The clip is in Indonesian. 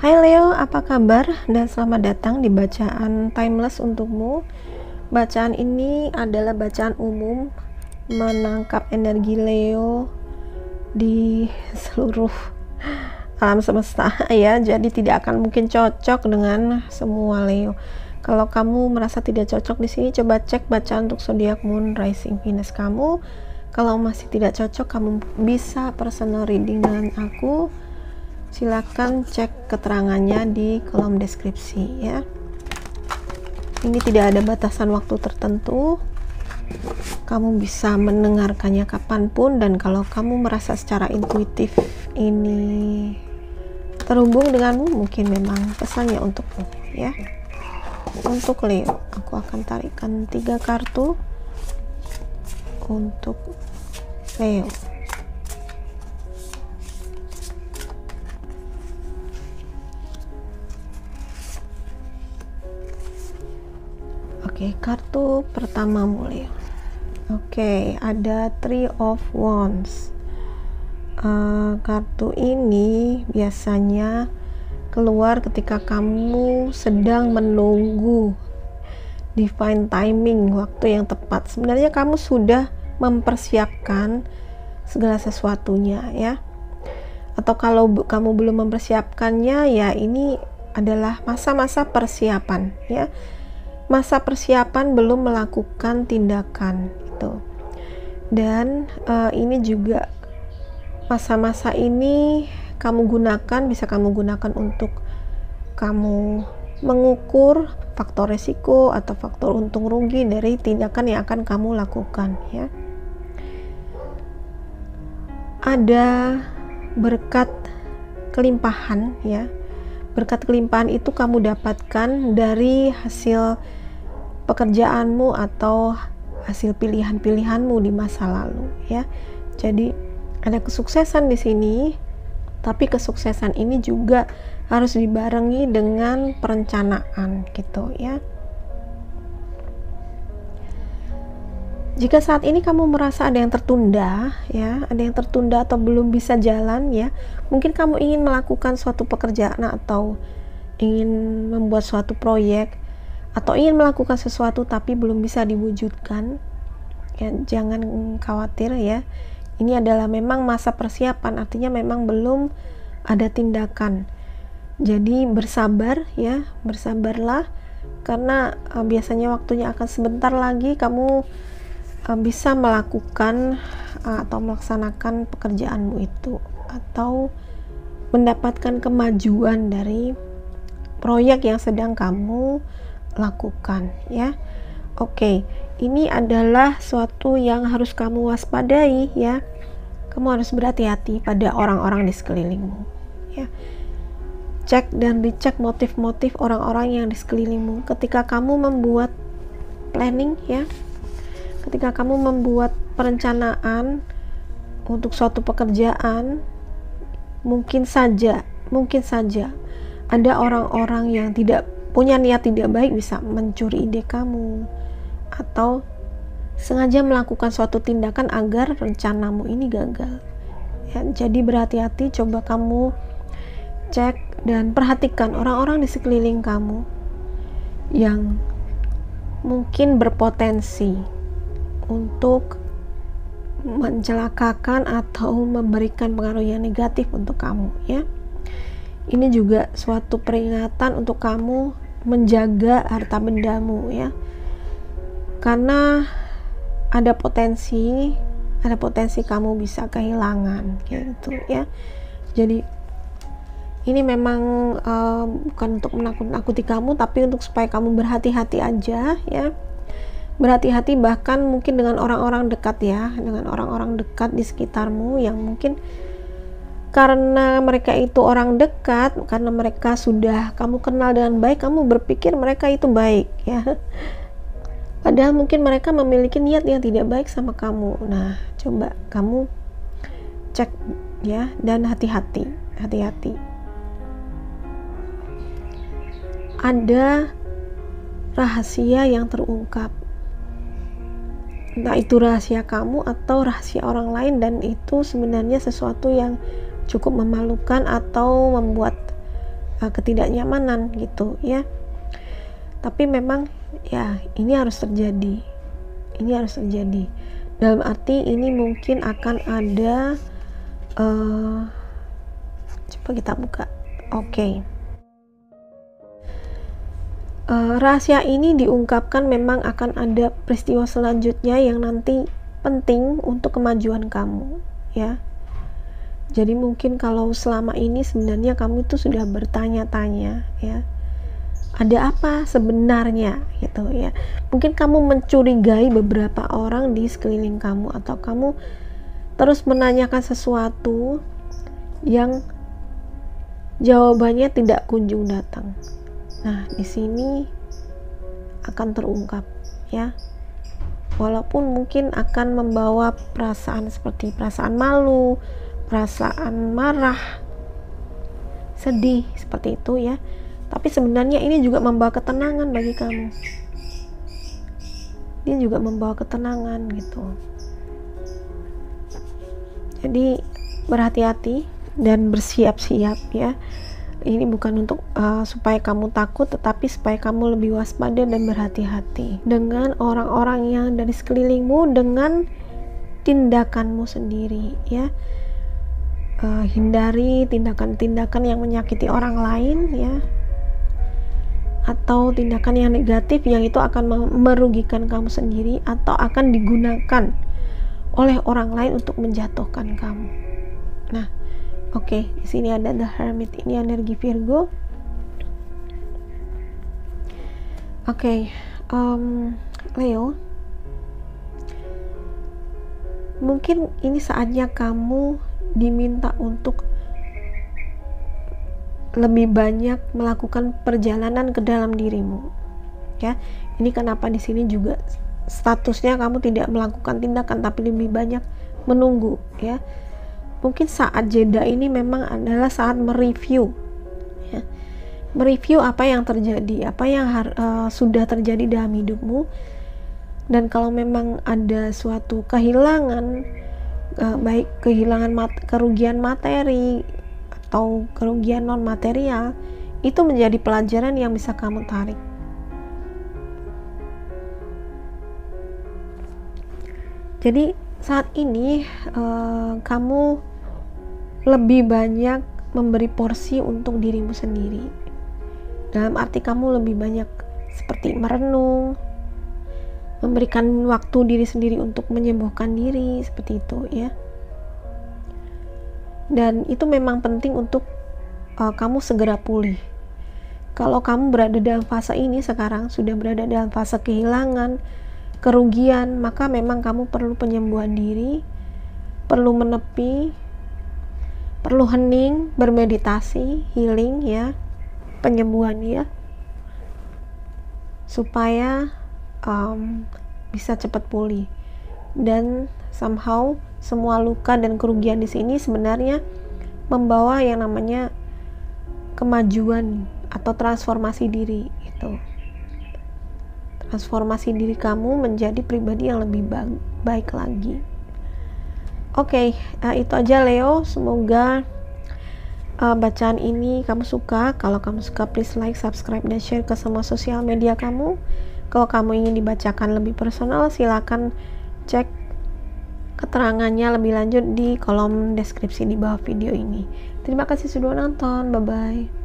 Hai Leo, apa kabar? Dan selamat datang di bacaan Timeless untukmu. Bacaan ini adalah bacaan umum menangkap energi Leo di seluruh alam semesta ya. Jadi tidak akan mungkin cocok dengan semua Leo. Kalau kamu merasa tidak cocok di sini, coba cek bacaan untuk zodiak Moon, Rising, Venus kamu. Kalau masih tidak cocok, kamu bisa personal reading dengan aku. Silakan cek keterangannya di kolom deskripsi ya. Ini tidak ada batasan waktu tertentu. Kamu bisa mendengarkannya kapanpun, dan kalau kamu merasa secara intuitif ini terhubung denganmu, mungkin memang pesannya untukmu ya. Untuk Leo, aku akan tarikan 3 kartu untuk Leo. Oke, kartu pertama mulai. Oke, ada Three of Wands. Kartu ini biasanya keluar ketika kamu sedang menunggu divine timing, waktu yang tepat. Sebenarnya kamu sudah mempersiapkan segala sesuatunya ya. Atau kalau kamu belum mempersiapkannya, ya ini adalah masa-masa persiapan ya. Masa persiapan belum melakukan tindakan itu. Dan ini juga masa-masa ini bisa kamu gunakan untuk kamu mengukur faktor resiko atau faktor untung rugi dari tindakan yang akan kamu lakukan ya. Ada berkat kelimpahan ya. Berkat kelimpahan itu kamu dapatkan dari hasil pekerjaanmu atau hasil pilihan-pilihanmu di masa lalu ya. Jadi ada kesuksesan di sini, tapi kesuksesan ini juga harus dibarengi dengan perencanaan gitu ya. Jika saat ini kamu merasa ada yang tertunda ya, ada yang tertunda atau belum bisa jalan ya, mungkin kamu ingin melakukan suatu pekerjaan atau ingin membuat suatu proyek atau ingin melakukan sesuatu tapi belum bisa diwujudkan ya, jangan khawatir ya. Ini adalah memang masa persiapan, artinya memang belum ada tindakan. Jadi bersabar ya, bersabarlah, karena biasanya waktunya akan sebentar lagi kamu bisa melakukan atau melaksanakan pekerjaanmu itu, atau mendapatkan kemajuan dari proyek yang sedang kamu lakukan ya. Oke, ini adalah suatu yang harus kamu waspadai ya. Kamu harus berhati-hati pada orang-orang di sekelilingmu ya. Cek dan dicek motif-motif orang-orang yang di sekelilingmu ketika kamu membuat planning ya. Ketika kamu membuat perencanaan untuk suatu pekerjaan, mungkin saja ada orang-orang yang tidak punya niat tidak baik bisa mencuri ide kamu atau sengaja melakukan suatu tindakan agar rencanamu ini gagal ya. Jadi berhati-hati, coba kamu cek dan perhatikan orang-orang di sekeliling kamu yang mungkin berpotensi untuk mencelakakan atau memberikan pengaruh yang negatif untuk kamu ya. Ini juga suatu peringatan untuk kamu menjaga harta bendamu ya, karena ada potensi kamu bisa kehilangan kayak gitu ya. Jadi ini memang bukan untuk menakut-nakuti kamu, tapi untuk supaya kamu berhati-hati aja ya. Berhati-hati bahkan mungkin dengan orang-orang dekat ya, dengan orang-orang dekat di sekitarmu yang mungkin karena mereka itu orang dekat, karena mereka sudah kamu kenal dengan baik, kamu berpikir mereka itu baik ya. Padahal mungkin mereka memiliki niat yang tidak baik sama kamu. Nah, coba kamu cek ya, dan hati-hati. Ada rahasia yang terungkap. Entah itu rahasia kamu atau rahasia orang lain, dan itu sebenarnya sesuatu yang cukup memalukan atau membuat ketidaknyamanan gitu ya. Tapi memang ya ini harus terjadi, dalam arti ini mungkin akan ada coba kita buka. Oke. Rahasia ini diungkapkan memang akan ada peristiwa selanjutnya yang nanti penting untuk kemajuan kamu ya. Jadi mungkin kalau selama ini sebenarnya kamu itu sudah bertanya-tanya ya, ada apa sebenarnya gitu ya. Mungkin kamu mencurigai beberapa orang di sekeliling kamu, atau kamu terus menanyakan sesuatu yang jawabannya tidak kunjung datang. Nah, di sini akan terungkap ya. Walaupun mungkin akan membawa perasaan seperti perasaan malu, perasaan marah, sedih seperti itu ya. Tapi sebenarnya ini juga membawa ketenangan bagi kamu. Dia juga membawa ketenangan gitu. Jadi berhati-hati dan bersiap-siap ya. Ini bukan untuk supaya kamu takut, tetapi supaya kamu lebih waspada dan berhati-hati dengan orang-orang yang dari sekelilingmu, dengan tindakanmu sendiri ya. Hindari tindakan-tindakan yang menyakiti orang lain ya, atau tindakan yang negatif yang itu akan merugikan kamu sendiri atau akan digunakan oleh orang lain untuk menjatuhkan kamu. Nah, oke, di sini ada The Hermit, ini energi Virgo. Oke, Leo, mungkin ini saatnya kamu diminta untuk lebih banyak melakukan perjalanan ke dalam dirimu. Ya, ini kenapa di sini juga statusnya kamu tidak melakukan tindakan tapi lebih banyak menunggu ya. Mungkin saat jeda ini memang adalah saat mereview ya. Mereview apa yang terjadi, apa yang sudah terjadi dalam hidupmu, dan kalau memang ada suatu kehilangan, baik kehilangan kerugian materi atau kerugian non material, itu menjadi pelajaran yang bisa kamu tarik. Jadi saat ini kamu lebih banyak memberi porsi untuk dirimu sendiri. Dalam arti kamu lebih banyak seperti merenung, memberikan waktu diri sendiri untuk menyembuhkan diri, seperti itu ya. Dan itu memang penting untuk kamu segera pulih. Kalau kamu berada dalam fase ini sekarang, sudah berada dalam fase kehilangan, kerugian, maka memang kamu perlu penyembuhan diri, perlu menepi, perlu hening, bermeditasi, healing ya, penyembuhan ya, supaya bisa cepat pulih. Dan somehow semua luka dan kerugian di sini sebenarnya membawa yang namanya kemajuan atau transformasi diri itu. Transformasi diri kamu menjadi pribadi yang lebih baik lagi. Oke, itu aja Leo. Semoga bacaan ini kamu suka. Kalau kamu suka, please like, subscribe, dan share ke semua sosial media kamu. Kalau kamu ingin dibacakan lebih personal, silakan cek keterangannya lebih lanjut di kolom deskripsi di bawah video ini. Terima kasih sudah nonton. Bye bye.